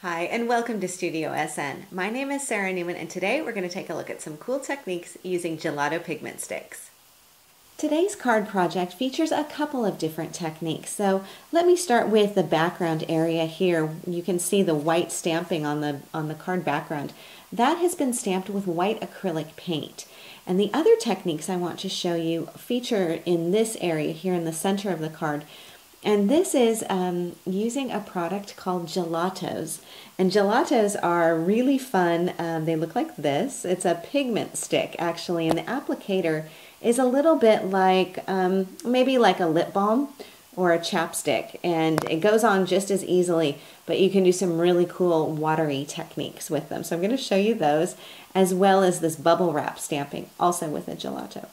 Hi, and welcome to Studio SN. My name is Sara Naumann, and today we're going to take a look at some cool techniques using gelato pigment sticks. Today's card project features a couple of different techniques. So let me start with the background area here. You can see the white stamping on the card background. That has been stamped with white acrylic paint. And the other techniques I want to show you feature in this area here in the center of the card. And this is using a product called Gelatos. And Gelatos are really fun. They look like this. It's a pigment stick, actually, and the applicator is a little bit like, maybe like a lip balm or a chapstick. And it goes on just as easily, but you can do some really cool watery techniques with them. So I'm going to show you those, as well as this bubble wrap stamping, also with a gelato.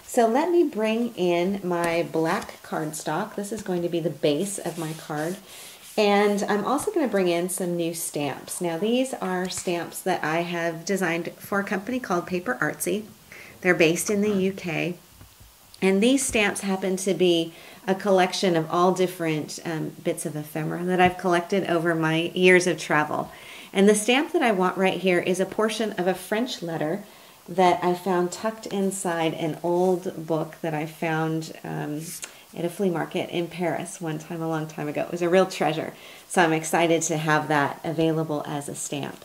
So let me bring in my black cardstock. This is going to be the base of my card. And I'm also going to bring in some new stamps. Now these are stamps that I have designed for a company called Paper Artsy. They're based in the UK. And these stamps happen to be a collection of all different bits of ephemera that I've collected over my years of travel. And the stamp that I want right here is a portion of a French letter that I found tucked inside an old book that I found at a flea market in Paris one time, a long time ago. It was a real treasure. So I'm excited to have that available as a stamp.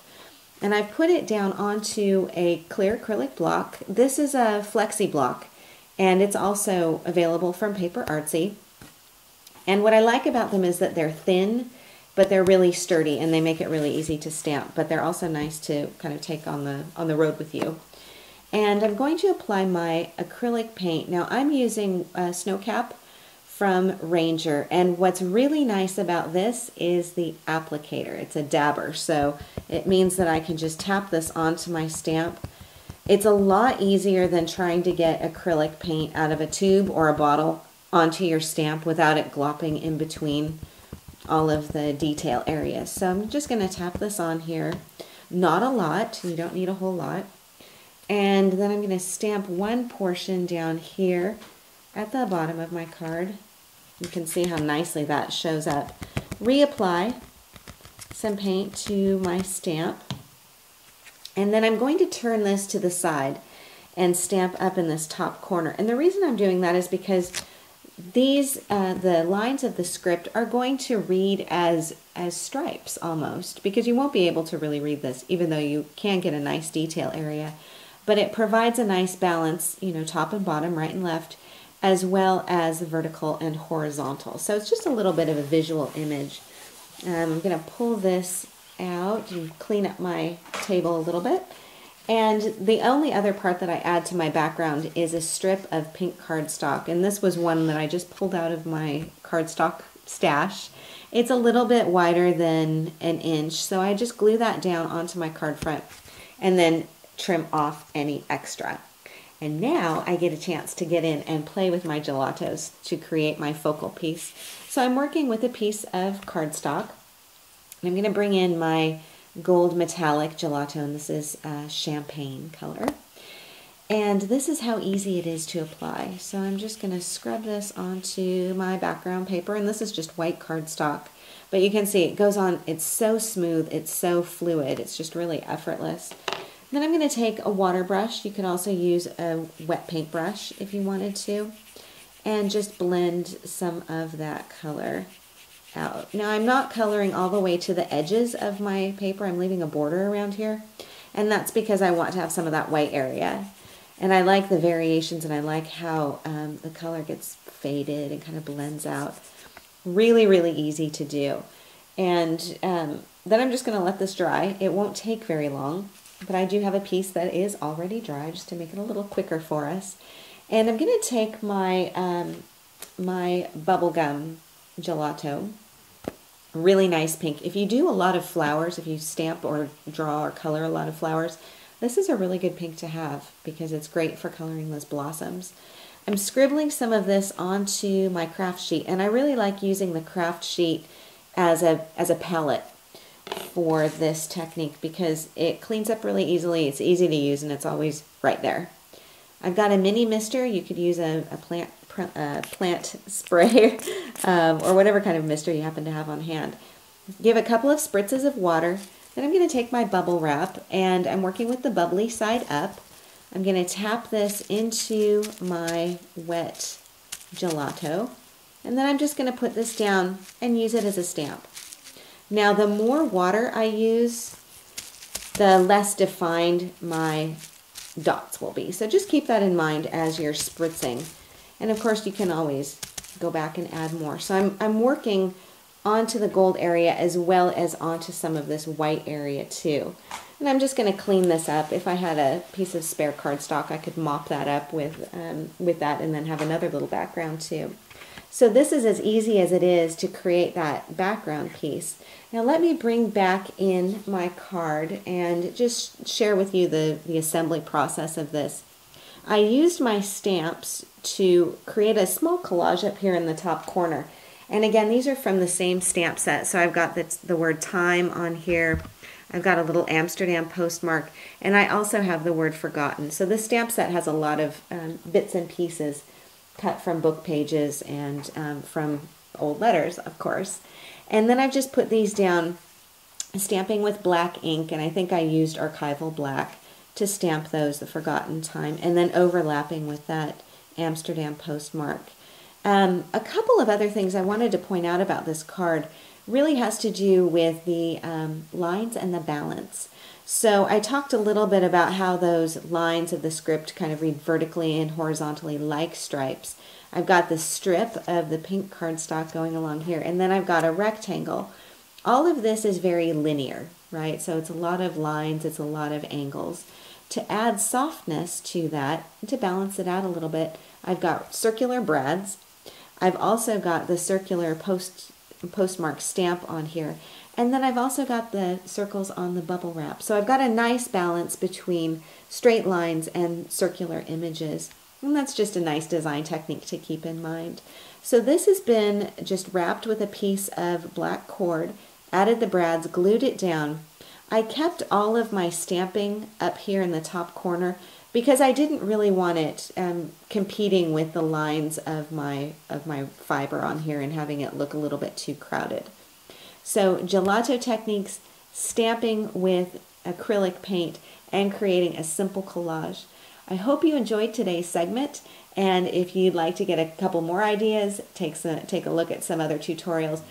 And I've put it down onto a clear acrylic block. This is a flexi block, and it's also available from Paper Artsy. And what I like about them is that they're thin, but they're really sturdy, and they make it really easy to stamp. But they're also nice to kind of take on the road with you. And I'm going to apply my acrylic paint. Now I'm using Snow Cap from Ranger, and what's really nice about this is the applicator. It's a dabber, so it means that I can just tap this onto my stamp. It's a lot easier than trying to get acrylic paint out of a tube or a bottle onto your stamp without it glopping in between all of the detail areas. So I'm just going to tap this on here. Not a lot, you don't need a whole lot. And then I'm going to stamp one portion down here at the bottom of my card. You can see how nicely that shows up. Reapply some paint to my stamp. And then I'm going to turn this to the side and stamp up in this top corner. And the reason I'm doing that is because these, the lines of the script are going to read as stripes almost, because you won't be able to really read this, even though you can get a nice detail area. But it provides a nice balance, you know, top and bottom, right and left, as well as vertical and horizontal. So it's just a little bit of a visual image. I'm going to pull this out and clean up my table a little bit. And the only other part that I add to my background is a strip of pink cardstock. And this was one that I just pulled out of my cardstock stash. It's a little bit wider than an inch, so I just glue that down onto my card front and then trim off any extra. And now I get a chance to get in and play with my gelatos to create my focal piece. So I'm working with a piece of cardstock. And I'm going to bring in my gold metallic gelato, and this is champagne color. And this is how easy it is to apply. So I'm just going to scrub this onto my background paper, and this is just white cardstock. But you can see it goes on, it's so smooth, it's so fluid, it's just really effortless. Then I'm going to take a water brush. You could also use a wet paint brush if you wanted to, and just blend some of that color out. Now I'm not coloring all the way to the edges of my paper. I'm leaving a border around here, and that's because I want to have some of that white area. And I like the variations, and I like how the color gets faded and kind of blends out. Really, really easy to do. And then I'm just going to let this dry. It won't take very long. But I do have a piece that is already dry, just to make it a little quicker for us. And I'm going to take my my bubblegum gelato, really nice pink. If you do a lot of flowers, if you stamp or draw or color a lot of flowers, this is a really good pink to have because it's great for coloring those blossoms. I'm scribbling some of this onto my craft sheet, and I really like using the craft sheet as a palette for this technique because it cleans up really easily, it's easy to use, and it's always right there. I've got a mini mister. You could use a plant spray or whatever kind of mister you happen to have on hand. give a couple of spritzes of water. Then I'm going to take my bubble wrap, and I'm working with the bubbly side up. I'm going to tap this into my wet gelato, and then I'm just going to put this down and use it as a stamp. Now, the more water I use, the less defined my dots will be. So just keep that in mind as you're spritzing. And of course, you can always go back and add more. So I'm working onto the gold area as well as onto some of this white area too. And I'm just going to clean this up. If I had a piece of spare cardstock, I could mop that up with that and then have another little background too. So this is as easy as it is to create that background piece. Now let me bring back in my card and just share with you the assembly process of this. I used my stamps to create a small collage up here in the top corner. And again, these are from the same stamp set. So I've got the word time on here. I've got a little Amsterdam postmark, and I also have the word forgotten. So this stamp set has a lot of bits and pieces cut from book pages and from old letters, of course. And then I've just put these down, stamping with black ink, and I think I used archival black to stamp those, the forgotten time, and then overlapping with that Amsterdam postmark. A couple of other things I wanted to point out about this card really has to do with the lines and the balance. So I talked a little bit about how those lines of the script kind of read vertically and horizontally like stripes. I've got the strip of the pink cardstock going along here, and then I've got a rectangle. All of this is very linear, right? So it's a lot of lines, it's a lot of angles. To add softness to that, to balance it out a little bit, I've got circular brads. I've also got the circular postmark stamp on here. And then I've also got the circles on the bubble wrap. So I've got a nice balance between straight lines and circular images. And that's just a nice design technique to keep in mind. So this has been just wrapped with a piece of black cord, added the brads, glued it down. I kept all of my stamping up here in the top corner because I didn't really want it competing with the lines of my fiber on here and having it look a little bit too crowded. So gelato techniques, stamping with acrylic paint, and creating a simple collage. I hope you enjoyed today's segment, and if you'd like to get a couple more ideas, take a look at some other tutorials,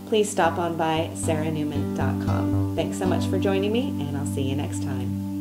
please stop on by saranaumann.com. Thanks so much for joining me, and I'll see you next time.